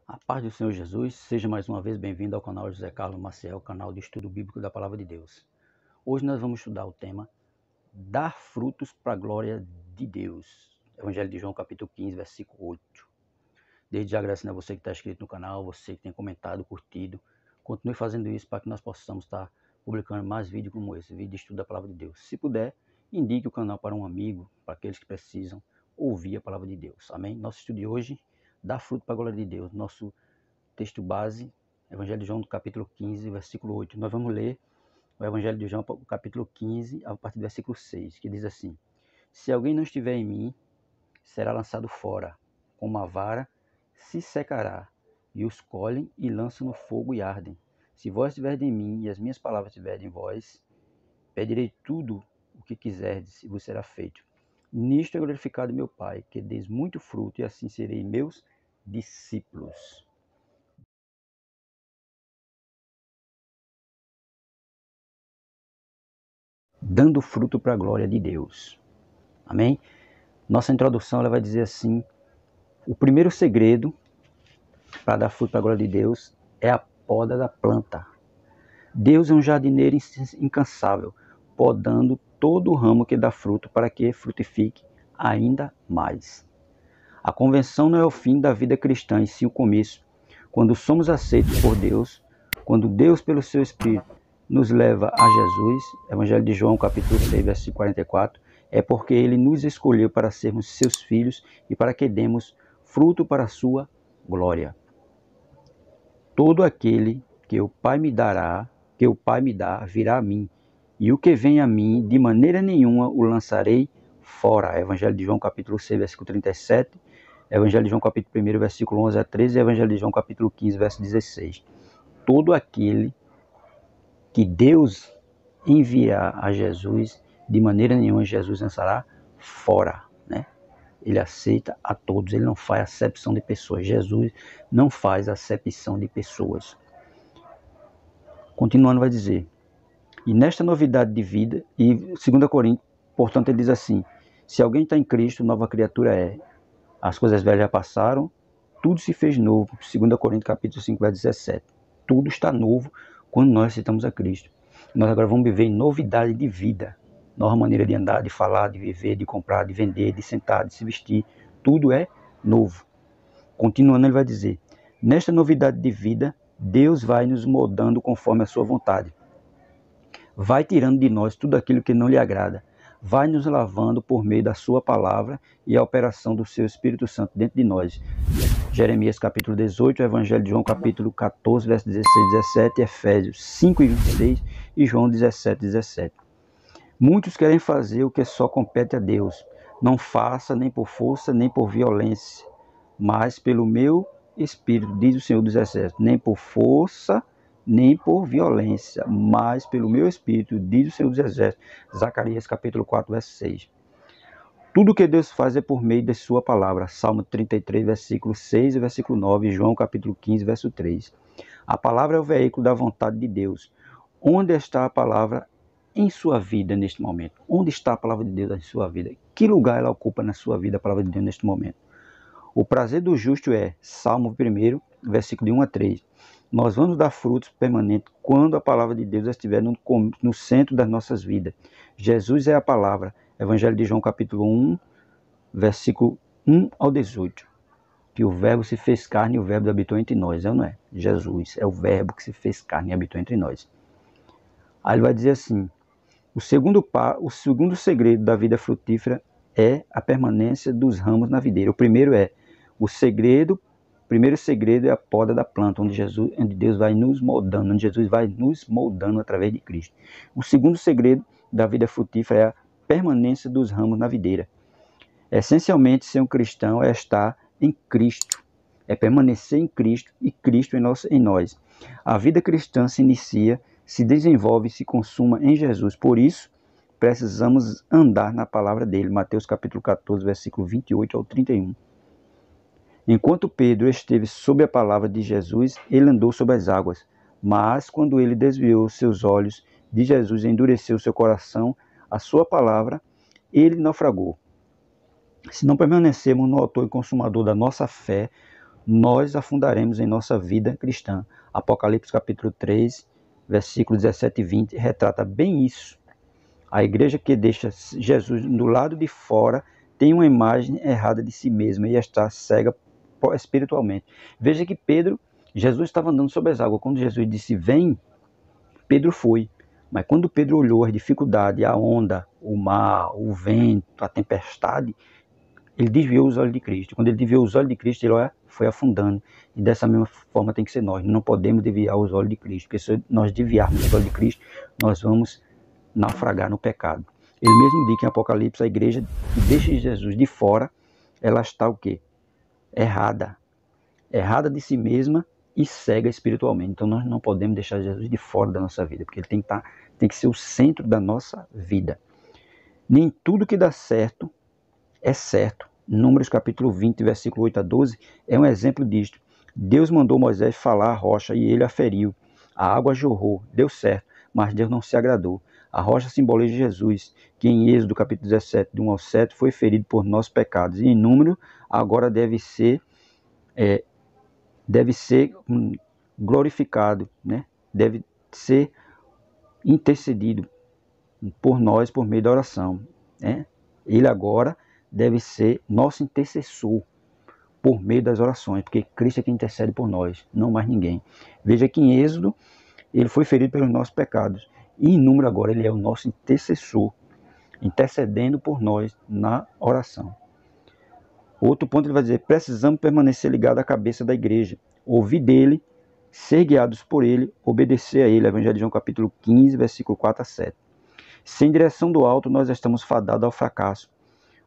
A paz do Senhor Jesus, seja mais uma vez bem-vindo ao canal José Carlos Maciel, canal de estudo bíblico da Palavra de Deus. Hoje nós vamos estudar o tema Dar frutos para a glória de Deus. Evangelho de João, capítulo 15, versículo 8. Desde já agradecendo a você que está inscrito no canal, você que tem comentado, curtido. Continue fazendo isso para que nós possamos estar publicando mais vídeos como esse, vídeo de estudo da Palavra de Deus. Se puder, indique o canal para um amigo, para aqueles que precisam ouvir a Palavra de Deus. Amém? Nosso estudo de hoje, Dar fruto para a glória de Deus. Nosso texto base, Evangelho de João, capítulo 15, versículo 8. Nós vamos ler o Evangelho de João, capítulo 15, a partir do versículo 6, que diz assim: Se alguém não estiver em mim, será lançado fora, como a vara, se secará, e os colhem e lançam no fogo e ardem. Se vós estiverdes em mim, e as minhas palavras estiverem em vós, pedirei tudo o que quiserdes, e vos será feito. Nisto é glorificado meu Pai, que deis muito fruto, e assim serei meus discípulos. Dando fruto para a glória de Deus. Amém? Nossa introdução ela vai dizer assim: o primeiro segredo para dar fruto para a glória de Deus é a poda da planta. Deus é um jardineiro incansável, podando todo o ramo que dá fruto para que frutifique ainda mais. A convenção não é o fim da vida cristã, e sim o começo. Quando somos aceitos por Deus, quando Deus, pelo seu Espírito, nos leva a Jesus, Evangelho de João, capítulo 6, versículo 44, é porque Ele nos escolheu para sermos seus filhos e para que demos fruto para a sua glória. Todo aquele que o Pai me dá, virá a mim, e o que vem a mim, de maneira nenhuma o lançarei fora. Evangelho de João, capítulo 6, versículo 37, Evangelho de João, capítulo 1, versículo 11 a 13, e Evangelho de João, capítulo 15, verso 16. Todo aquele que Deus enviar a Jesus, de maneira nenhuma Jesus lançará fora, né? Ele aceita a todos, ele não faz acepção de pessoas. Jesus não faz acepção de pessoas. Continuando vai dizer: e nesta novidade de vida, e 2 Coríntios, portanto ele diz assim: se alguém está em Cristo, nova criatura é. As coisas velhas já passaram, tudo se fez novo. 2 Coríntios capítulo 5, verso 17. Tudo está novo quando nós aceitamos a Cristo. Nós agora vamos viver em novidade de vida. Nova maneira de andar, de falar, de viver, de comprar, de vender, de sentar, de se vestir. Tudo é novo. Continuando ele vai dizer: nesta novidade de vida, Deus vai nos moldando conforme a sua vontade. Vai tirando de nós tudo aquilo que não lhe agrada. Vai nos lavando por meio da sua palavra e a operação do seu Espírito Santo dentro de nós. Jeremias capítulo 18, Evangelho de João capítulo 14, verso 16 e 17, Efésios 5 e 26 e João 17, 17. Muitos querem fazer o que só compete a Deus. Não faça nem por força, nem por violência, mas pelo meu Espírito, diz o Senhor dos Exércitos. Nem por força, nem por violência, mas pelo meu Espírito, diz o Senhor dos Exércitos. Zacarias capítulo 4, verso 6. Tudo que Deus faz é por meio de sua palavra. Salmo 33, versículo 6 e versículo 9, João capítulo 15, verso 3. A palavra é o veículo da vontade de Deus. Onde está a palavra em sua vida neste momento? Onde está a palavra de Deus em sua vida? Que lugar ela ocupa na sua vida, a palavra de Deus neste momento? O prazer do justo é, Salmo 1, versículo de 1 a 3. Nós vamos dar frutos permanentes quando a palavra de Deus estiver no centro das nossas vidas. Jesus é a palavra. Evangelho de João capítulo 1, versículo 1 ao 18. Que o verbo se fez carne e o verbo habitou entre nós. Não é? Jesus é o verbo que se fez carne e habitou entre nós. Aí ele vai dizer assim: o segundo segredo da vida frutífera é a permanência dos ramos na videira. O primeiro segredo é a poda da planta, onde Deus vai nos moldando, onde Jesus vai nos moldando através de Cristo. O segundo segredo da vida frutífera é a permanência dos ramos na videira. Essencialmente, ser um cristão é estar em Cristo, é permanecer em Cristo e Cristo em nós. A vida cristã se inicia, se desenvolve e se consuma em Jesus. Por isso, precisamos andar na palavra dele. Mateus capítulo 14, versículo 28 ao 31. Enquanto Pedro esteve sob a palavra de Jesus, ele andou sobre as águas. Mas, quando ele desviou seus olhos de Jesus e endureceu seu coração, a sua palavra, ele naufragou. Se não permanecermos no autor e consumador da nossa fé, nós afundaremos em nossa vida cristã. Apocalipse capítulo 3, versículos 17 e 20, retrata bem isso. A igreja que deixa Jesus do lado de fora tem uma imagem errada de si mesma e está cega espiritualmente. Veja que Jesus estava andando sobre as águas. Quando Jesus disse, vem, Pedro foi. Mas quando Pedro olhou as dificuldades, a onda, o mar, o vento, a tempestade, ele desviou os olhos de Cristo. Quando ele desviou os olhos de Cristo, ele foi afundando. E dessa mesma forma tem que ser nós. Não podemos desviar os olhos de Cristo. Porque se nós desviarmos os olhos de Cristo, nós vamos naufragar no pecado. Ele mesmo diz que em Apocalipse, a igreja que deixa Jesus de fora, ela está o quê? Errada. Errada de si mesma e cega espiritualmente. Então nós não podemos deixar Jesus de fora da nossa vida, porque ele tem que ser o centro da nossa vida. Nem tudo que dá certo é certo. Números capítulo 20, versículo 8 a 12, é um exemplo disto. Deus mandou Moisés falar à rocha e ele a feriu. A água jorrou, deu certo, mas Deus não se agradou. A rocha simboliza Jesus, que em Êxodo capítulo 17, de 1 ao 7, foi ferido por nossos pecados. E em número, agora deve ser glorificado, né? Deve ser intercedido por nós por meio da oração, né? Ele agora deve ser nosso intercessor por meio das orações, porque Cristo é quem intercede por nós, não mais ninguém. Veja que em Êxodo ele foi ferido pelos nossos pecados e em número agora ele é o nosso intercessor, intercedendo por nós na oração. Outro ponto ele vai dizer, precisamos permanecer ligados à cabeça da igreja, ouvir dele, ser guiados por ele, obedecer a ele. Evangelho de João capítulo 15, versículo 4 a 7. Sem direção do alto, nós estamos fadados ao fracasso.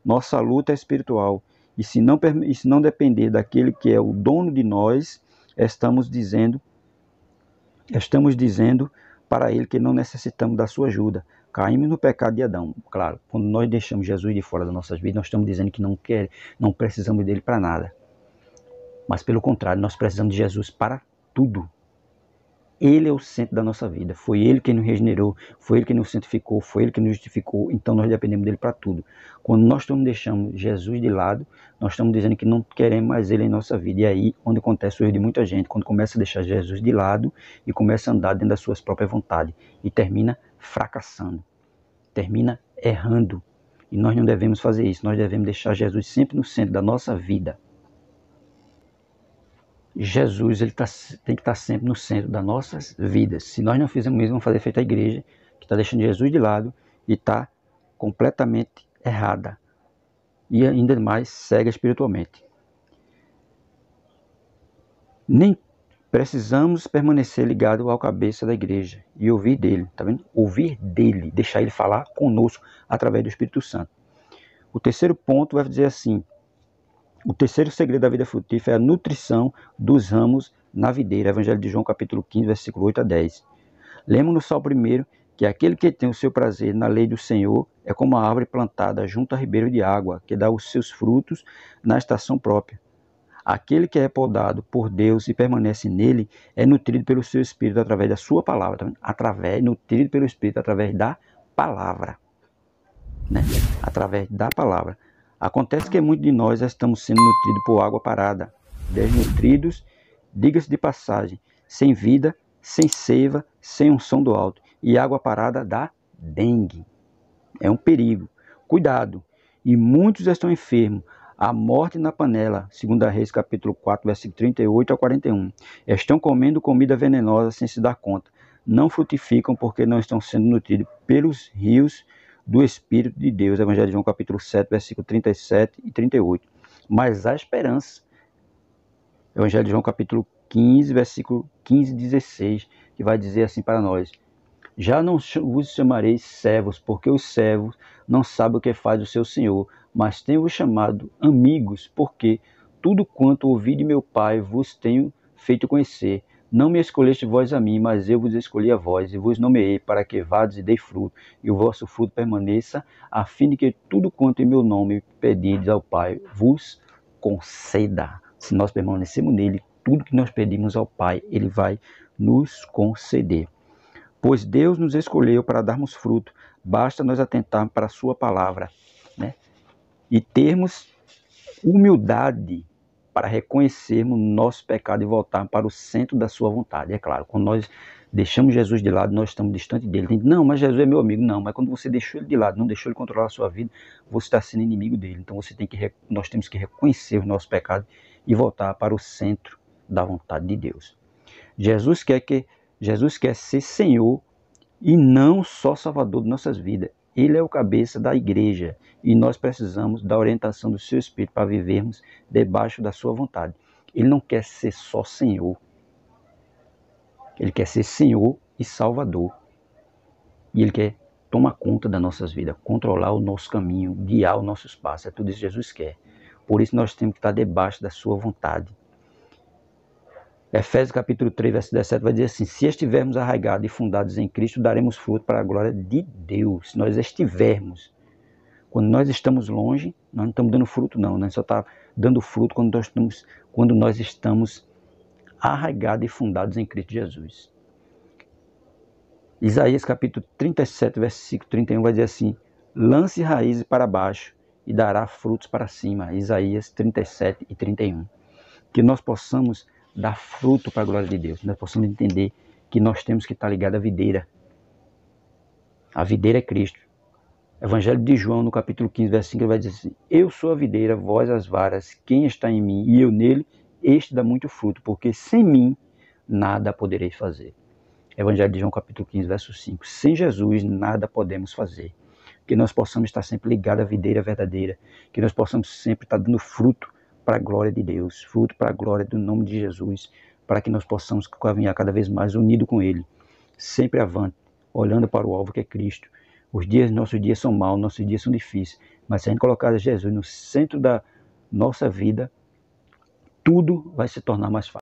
Nossa luta é espiritual. E se não depender daquele que é o dono de nós, estamos dizendo para ele que não necessitamos da sua ajuda. Caímos no pecado de Adão. Claro, quando nós deixamos Jesus de fora das nossas vidas, nós estamos dizendo que não precisamos dele para nada. Mas pelo contrário, nós precisamos de Jesus para tudo. Ele é o centro da nossa vida. Foi ele quem nos regenerou, foi ele quem nos santificou, foi ele quem nos justificou. Então nós dependemos dele para tudo. Quando nós estamos deixando Jesus de lado, nós estamos dizendo que não queremos mais ele em nossa vida. E aí onde acontece o erro de muita gente, quando começa a deixar Jesus de lado e começa a andar dentro das suas próprias vontades. E termina fracassando, termina errando. E nós não devemos fazer isso. Nós devemos deixar Jesus sempre no centro da nossa vida. Jesus ele tem que estar sempre no centro das nossas vidas. Se nós não fizermos isso, vamos fazer feito a igreja, que está deixando Jesus de lado e está completamente errada. E ainda mais cega espiritualmente. Nem precisamos permanecer ligados ao cabeça da igreja e ouvir dele, tá vendo? Ouvir dele, deixar ele falar conosco através do Espírito Santo. O terceiro ponto vai dizer assim, o terceiro segredo da vida frutífera é a nutrição dos ramos na videira. Evangelho de João capítulo 15, versículo 8 a 10. Lemos no Salmo 1 que aquele que tem o seu prazer na lei do Senhor é como a árvore plantada junto a ribeiro de água, que dá os seus frutos na estação própria. Aquele que é podado por Deus e permanece nele é nutrido pelo seu Espírito através da sua palavra. Nutrido pelo Espírito através da palavra. Né? Através da palavra. Acontece que muitos de nós já estamos sendo nutridos por água parada. Desnutridos, diga-se de passagem, sem vida, sem seiva, sem unção do alto. E água parada dá dengue. É um perigo. Cuidado. E muitos estão enfermos. A morte na panela, 2 Reis capítulo 4, versículo 38 a 41. Estão comendo comida venenosa sem se dar conta. Não frutificam porque não estão sendo nutridos pelos rios do Espírito de Deus. Evangelho de João capítulo 7, versículo 37 e 38. Mas há esperança. Evangelho de João capítulo 15, versículo 15 e 16, que vai dizer assim para nós. Já não vos chamarei servos, porque os servos não sabem o que faz o seu senhor, mas tenho-vos chamado amigos, porque tudo quanto ouvi de meu Pai vos tenho feito conhecer. Não me escolheste vós a mim, mas eu vos escolhi a vós, e vos nomeei para que vades e dei fruto, e o vosso fruto permaneça, a fim de que tudo quanto em meu nome pedides ao Pai vos conceda. Se nós permanecemos nele, tudo que nós pedimos ao Pai, ele vai nos conceder. Pois Deus nos escolheu para darmos fruto, basta nós atentarmos para a sua palavra, né? E termos humildade para reconhecermos nosso pecado e voltar para o centro da sua vontade. É claro, quando nós deixamos Jesus de lado, nós estamos distante dele. Tem, não, mas Jesus é meu amigo. Não, mas quando você deixou ele de lado, não deixou ele controlar a sua vida, você está sendo inimigo dele. Então nós temos que reconhecer o nosso pecado e voltar para o centro da vontade de Deus. Jesus quer ser Senhor e não só Salvador de nossas vidas. Ele é o cabeça da igreja e nós precisamos da orientação do seu Espírito para vivermos debaixo da sua vontade. Ele não quer ser só Senhor. Ele quer ser Senhor e Salvador. E Ele quer tomar conta das nossas vidas, controlar o nosso caminho, guiar os nossos passos. É tudo isso que Jesus quer. Por isso nós temos que estar debaixo da sua vontade. Efésios capítulo 3, verso 17 vai dizer assim: se estivermos arraigados e fundados em Cristo, daremos fruto para a glória de Deus. Se nós estivermos. Quando nós estamos longe, nós não estamos dando fruto não. Nós só estamos dando fruto quando nós estamos arraigados e fundados em Cristo Jesus. Isaías capítulo 37, versículo 31 vai dizer assim: lance raízes para baixo e dará frutos para cima. Isaías 37 e 31. Que nós possamos dar fruto para a glória de Deus. Nós possamos entender que nós temos que estar ligados à videira. A videira é Cristo. Evangelho de João, no capítulo 15, versículo 5, ele vai dizer assim: eu sou a videira, vós as varas, quem está em mim e eu nele, este dá muito fruto, porque sem mim nada podereis fazer. Evangelho de João, capítulo 15, verso 5. Sem Jesus nada podemos fazer. Que nós possamos estar sempre ligados à videira verdadeira. Que nós possamos sempre estar dando fruto para a glória de Deus, fruto para a glória do nome de Jesus, para que nós possamos caminhar cada vez mais unido com Ele, sempre avante, olhando para o alvo que é Cristo. Nossos dias são maus, nossos dias são difíceis, mas se a gente colocar Jesus no centro da nossa vida, tudo vai se tornar mais fácil.